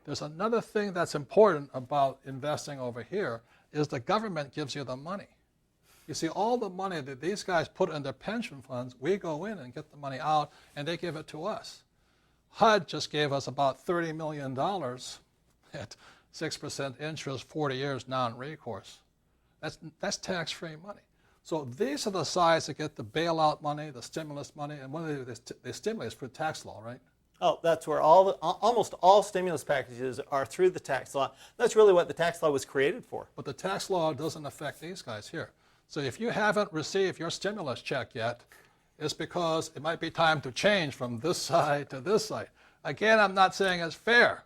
There's another thing that's important about investing over here is the government gives you the money. You see, all the money that these guys put in their pension funds, we go in and get the money out, and they give it to us. HUD just gave us about $30 million at 6% interest, 40 years non-recourse. That's tax-free money. So these are the sides that get the bailout money, the stimulus money, and what they stimulate through tax law, right? Oh, that's where almost all stimulus packages are through the tax law. That's really what the tax law was created for. But the tax law doesn't affect these guys here. So if you haven't received your stimulus check yet, it's because it might be time to change from this side to this side. Again, I'm not saying it's fair,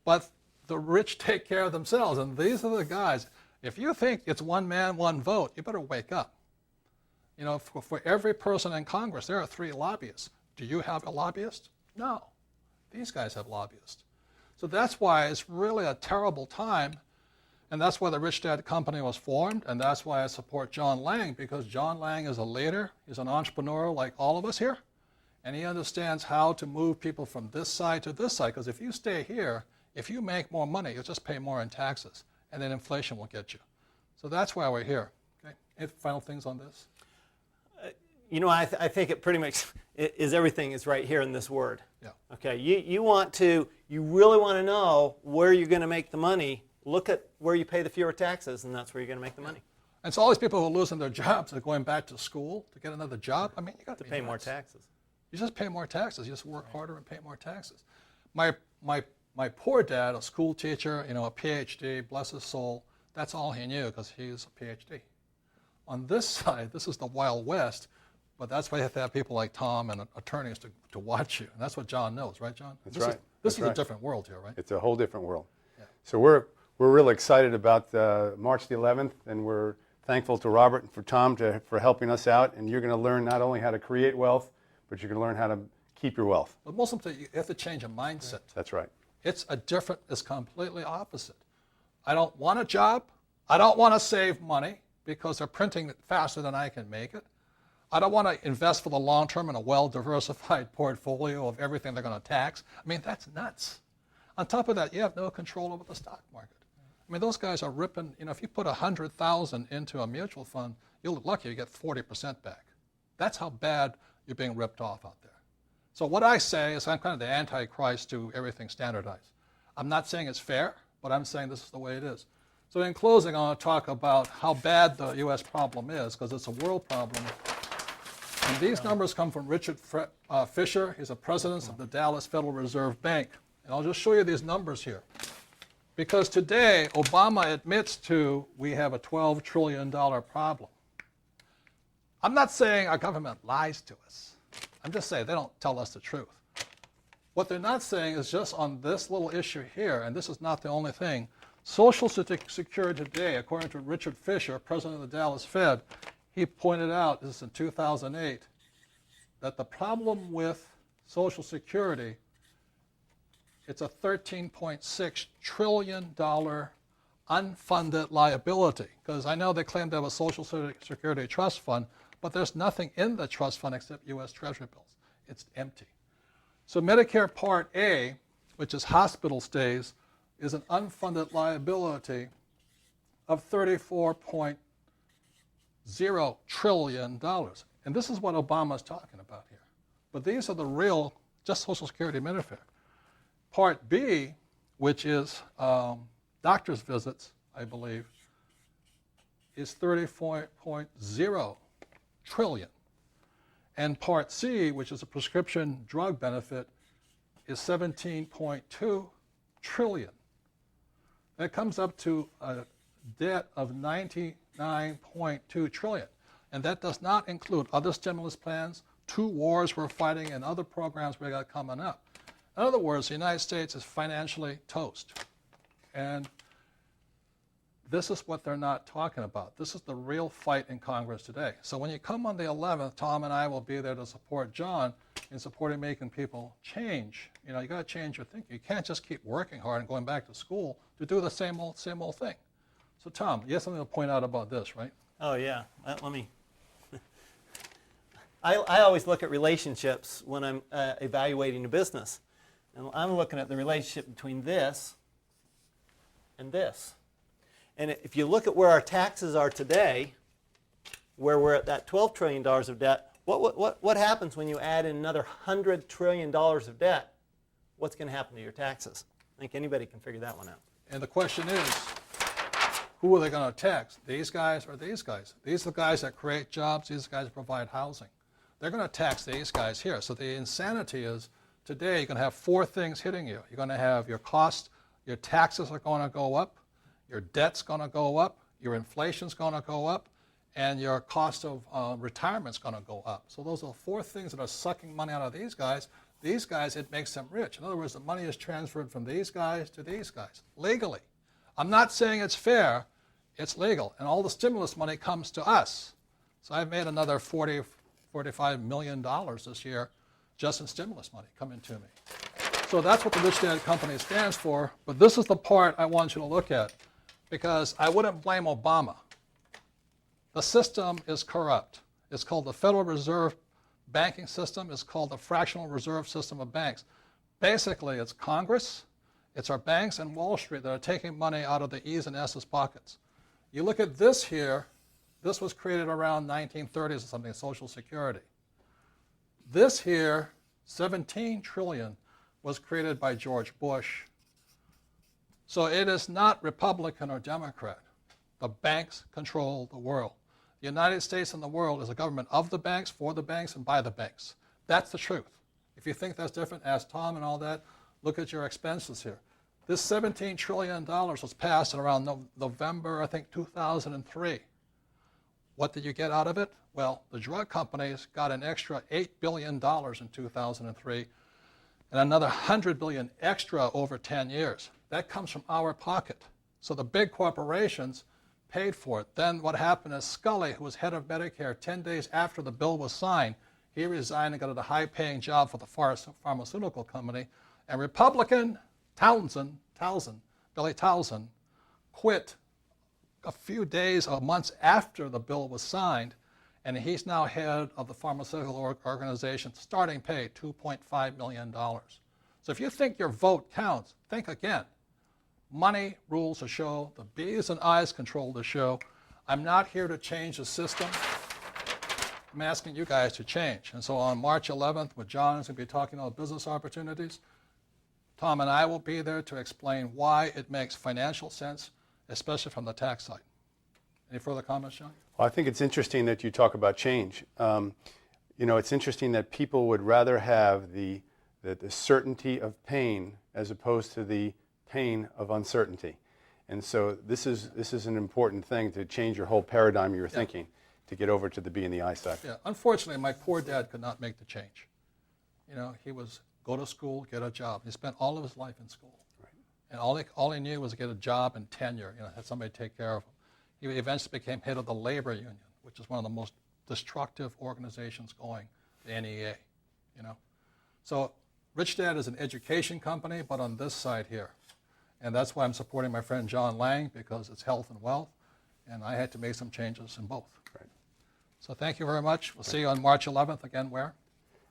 but the rich take care of themselves, and these are the guys. If you think it's one man, one vote, you better wake up. For every person in Congress, there are 3 lobbyists. Do you have a lobbyist? No. These guys have lobbyists. So that's why it's really a terrible time, and that's why the Rich Dad Company was formed, and that's why I support John Lang, because John Lang is a leader, he's an entrepreneur like all of us here, and he understands how to move people from this side to this side, because if you stay here, if you make more money, you'll just pay more in taxes, and then inflation will get you. So that's why we're here. Okay. Any final things on this? I think it pretty much is everything is right here in this word. Yeah. Okay. You really want to know where you're going to make the money. Look at where you pay the fewer taxes, and that's where you're going to make the money. And so all these people who are losing their jobs are going back to school to get another job. I mean, you got to pay more taxes. You just pay more taxes. You just work harder and pay more taxes. My poor dad, a school teacher, a PhD, bless his soul, that's all he knew because he's a PhD. On this side, this is the Wild West, but that's why you have to have people like Tom and attorneys to watch you. And that's what John knows, right, John? That's right. This is a different world here, right? It's a whole different world. Yeah. So we're really excited about March the 11th, and we're thankful to Robert and for Tom for helping us out. And you're going to learn not only how to create wealth, but you're going to learn how to keep your wealth. But most importantly, you have to change a mindset. That's right. It's completely opposite. I don't want a job. I don't want to save money because they're printing it faster than I can make it. I don't want to invest for the long term in a well-diversified portfolio of everything they're going to tax. I mean, that's nuts. On top of that, you have no control over the stock market. I mean, those guys are ripping, if you put $100,000 into a mutual fund, you're lucky you get 40% back. That's how bad you're being ripped off out there. So what I say is I'm kind of the antichrist to everything standardized. I'm not saying it's fair, but I'm saying this is the way it is. So in closing, I want to talk about how bad the U.S. problem is, because it's a world problem. And these numbers come from Richard Fisher. He's the president of the Dallas Federal Reserve Bank. And I'll just show you these numbers here. Because today, Obama admits we have a $12 trillion problem. I'm not saying our government lies to us. I'm just saying they don't tell us the truth. What they're not saying is just on this little issue here, and this is not the only thing, Social Security today, according to Richard Fisher, president of the Dallas Fed, he pointed out, this is in 2008, that the problem with Social Security, it's a $13.6 trillion unfunded liability. Because I know they claim they have a Social Security trust fund, but there's nothing in the trust fund except U.S. Treasury bills. It's empty. So Medicare Part A, which is hospital stays, is an unfunded liability of $34.0 trillion. And this is what Obama's talking about here. But these are the real, just Social Security and Medicare. Part B, which is doctor's visits, I believe, is $34.0 trillion. And Part C, which is a prescription drug benefit, is $17.2 trillion. That comes up to a debt of $99.2 trillion. And that does not include other stimulus plans, 2 wars we're fighting, and other programs we got coming up. In other words, the United States is financially toast. And this is what they're not talking about. This is the real fight in Congress today. So when you come on the 11th, Tom and I will be there to support John in supporting making people change. You got to change your thinking. You can't just keep working hard and going back to school to do the same old thing. So Tom, you have something to point out about this, right? Oh yeah, let me. I always look at relationships when I'm evaluating a business. And I'm looking at the relationship between this and this. And if you look at where our taxes are today, where we're at that $12 trillion of debt, what happens when you add in another $100 trillion of debt? What's going to happen to your taxes? I think anybody can figure that one out. And the question is, who are they going to tax? These guys or these guys? These are the guys that create jobs. These are the guys that provide housing. They're going to tax these guys here. So the insanity is, today you're going to have four things hitting you. You're going to have your cost, your taxes are going to go up, your debt's going to go up, your inflation's going to go up, and your cost of retirement's going to go up. So those are four things that are sucking money out of these guys. These guys, it makes them rich. In other words, the money is transferred from these guys to these guys, legally. I'm not saying it's fair, it's legal. And all the stimulus money comes to us. So I've made another $45 million this year just in stimulus money coming to me. So that's what the Rich Dad Company stands for. But this is the part I want you to look at, because I wouldn't blame Obama. The system is corrupt. It's called the Federal Reserve banking system. It's called the fractional reserve system of banks. Basically, it's Congress, it's our banks and Wall Street that are taking money out of the E's and S's pockets. You look at this here, this was created around 1930s or something, Social Security. This here, 17 trillion, was created by George Bush. So it is not Republican or Democrat. The banks control the world. The United States and the world is a government of the banks, for the banks, and by the banks. That's the truth. If you think that's different, ask Tom and all that. Look at your expenses here. This $17 trillion was passed in around November, I think, 2003. What did you get out of it? Well, the drug companies got an extra $8 billion in 2003 and another $100 billion extra over 10 years. That comes from our pocket. So the big corporations paid for it. Then what happened is Scully, who was head of Medicare, 10 days after the bill was signed, he resigned and got a high-paying job for the pharmaceutical company. And Republican Billy Townsend, quit a few days or months after the bill was signed, and he's now head of the pharmaceutical organization, starting pay $2.5 million. So if you think your vote counts, think again. Money rules the show. The B's and I's control the show. I'm not here to change the system. I'm asking you guys to change. And so on March 11th, when John is going to be talking about business opportunities, Tom and I will be there to explain why it makes financial sense, especially from the tax side. Any further comments, John? Well, I think it's interesting that you talk about change. It's interesting that people would rather have the certainty of pain as opposed to the pain of uncertainty. And so this is an important thing to change your whole paradigm of your thinking, to get over to the B and the I side. Yeah, unfortunately, my poor dad could not make the change. He was go to school, get a job. He spent all of his life in school. Right. And all he knew was to get a job and tenure, have somebody take care of him. He eventually became head of the labor union, which is one of the most destructive organizations going, the NEA, So Rich Dad is an education company, but on this side here. And that's why I'm supporting my friend John Lang, because it's health and wealth, and I had to make some changes in both. Right. So thank you very much. We'll see you on March 11th, again, where?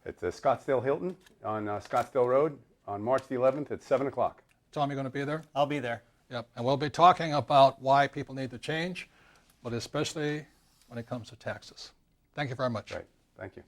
At the Scottsdale Hilton on Scottsdale Road on March the 11th at 7 o'clock. Tom, you going to be there? I'll be there. Yep, and we'll be talking about why people need to change, but especially when it comes to taxes. Thank you very much. Right, thank you.